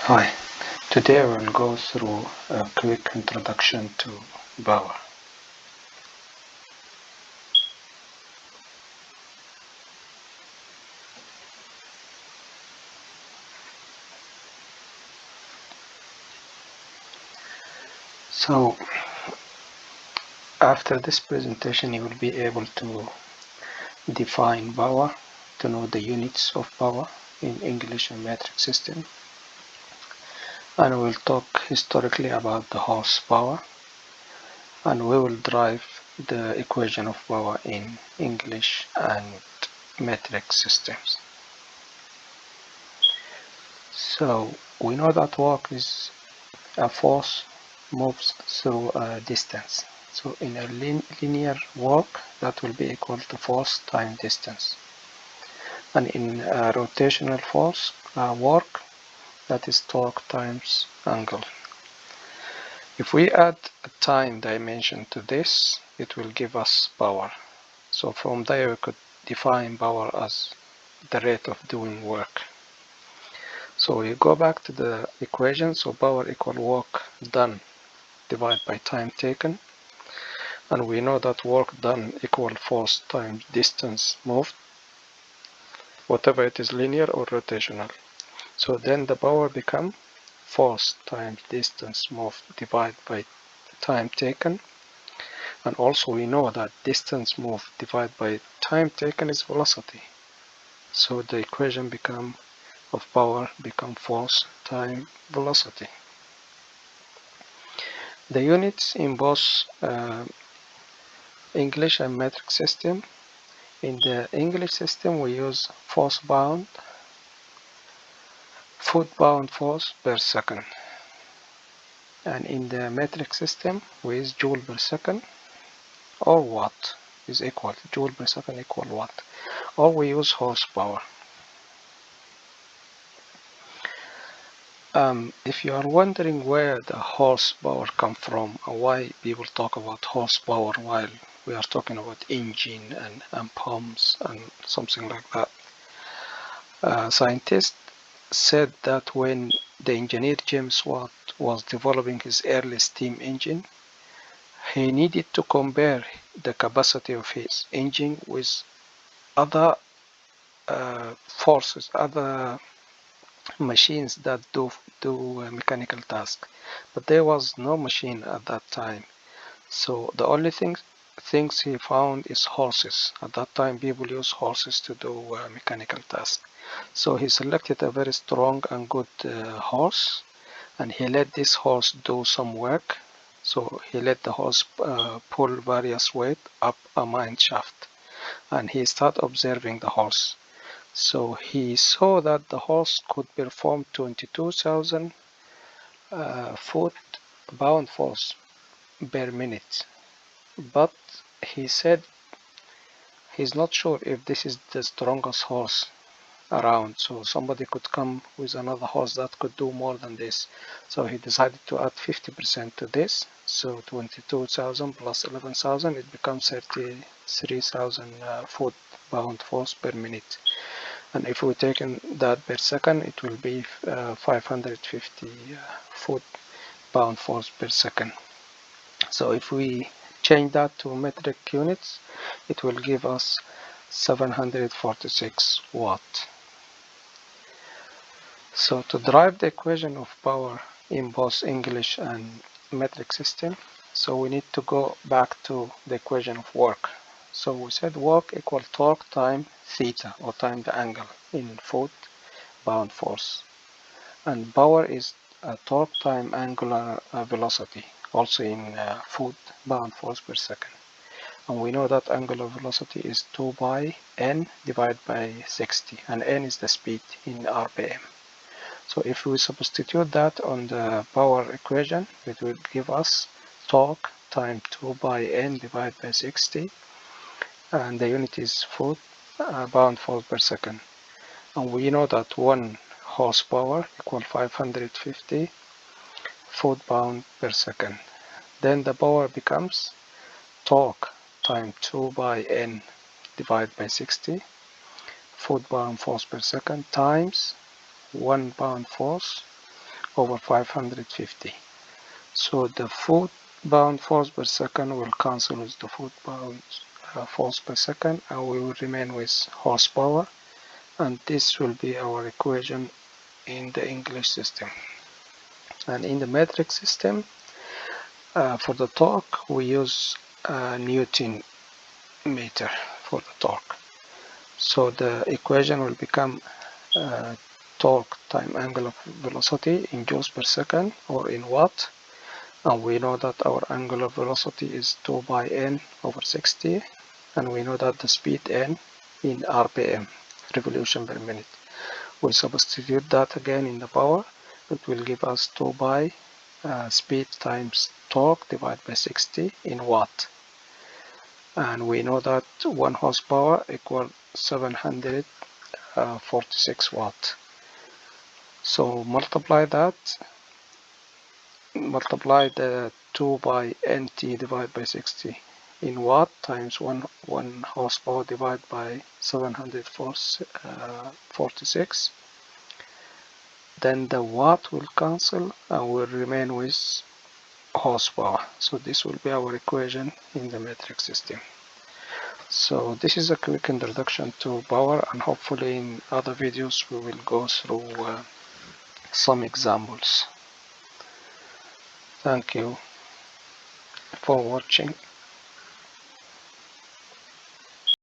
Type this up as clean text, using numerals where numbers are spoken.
Hi, today we'll go through a quick introduction to power. So, after this presentation, you will be able to define power, to know the units of power in English and metric system, and we'll talk historically about the horsepower, and we will derive the equation of power in English and metric systems. So, we know that work is a force moves through a distance. So in a linear work, that will be equal to force times distance. And in a rotational force work, that is torque times angle. If we add a time dimension to this, it will give us power. So from there we could define power as the rate of doing work. So we go back to the equation. So power equal work done divided by time taken, and we know that work done equal force times distance moved, whatever it is, linear or rotational. So then the power become force times distance moved divided by time taken, and also we know that distance moved divided by time taken is velocity. So the equation of power become force times velocity. The units in both English and metric system. In the English system, we use force-bound, foot-bound force per second. And in the metric system, we use joule per second or watt is equal. Joule per second equal watt. Or we use horsepower. If you are wondering where the horsepower come from and why people talk about horsepower while we are talking about engine and pumps and something like that, scientists said that when the engineer James Watt was developing his early steam engine, he needed to compare the capacity of his engine with other forces, other machines that do mechanical tasks. But there was no machine at that time. So the only things he found is horses. At that time, people use horses to do mechanical tasks. So he selected a very strong and good horse, and he let this horse do some work. So he let the horse pull various weight up a mine shaft, and he started observing the horse. So he saw that the horse could perform 22,000 foot-pound force per minute. But he said he's not sure if this is the strongest horse around, so somebody could come with another horse that could do more than this. So he decided to add 50% to this, so 22,000 plus 11,000, it becomes 33,000 foot-pound force per minute. And if we take that per second, it will be 550 foot-pound force per second. So if we change that to metric units, it will give us 746 watt. So to derive the equation of power in both English and metric system, so we need to go back to the equation of work. So we said work equal torque time theta, or time the angle in foot-pound force. And power is torque time angular velocity, also in foot-pound force per second. And we know that angular velocity is 2 pi n divided by 60, and n is the speed in RPM. So if we substitute that on the power equation, it will give us torque times 2 pi n divided by 60, and the unit is foot-pound force per second. And we know that 1 horsepower equal 550 foot-pound per second. Then the power becomes torque times 2 by n divided by 60 foot-pound force per second times 1 pound force over 550. So the foot-pound force per second will cancel with the foot-pound force per second, and we will remain with horsepower, and this will be our equation in the English system. And in the metric system, for the torque, we use Newton meter for the torque. So the equation will become torque time angular velocity in joules per second or in watt, and we know that our angular velocity is 2 pi n over 60, and we know that the speed n in rpm, revolution per minute. We substitute that again in the power. It will give us 2 pi speed times torque divided by 60 in watt, and we know that 1 horsepower equals 746 watt. So multiply the 2 by nt divided by 60 in watt times 1 horsepower divided by 746. Then the watt will cancel and will remain with horsepower. So this will be our equation in the metric system. So this is a quick introduction to power, and hopefully in other videos we will go through some examples. Thank you for watching.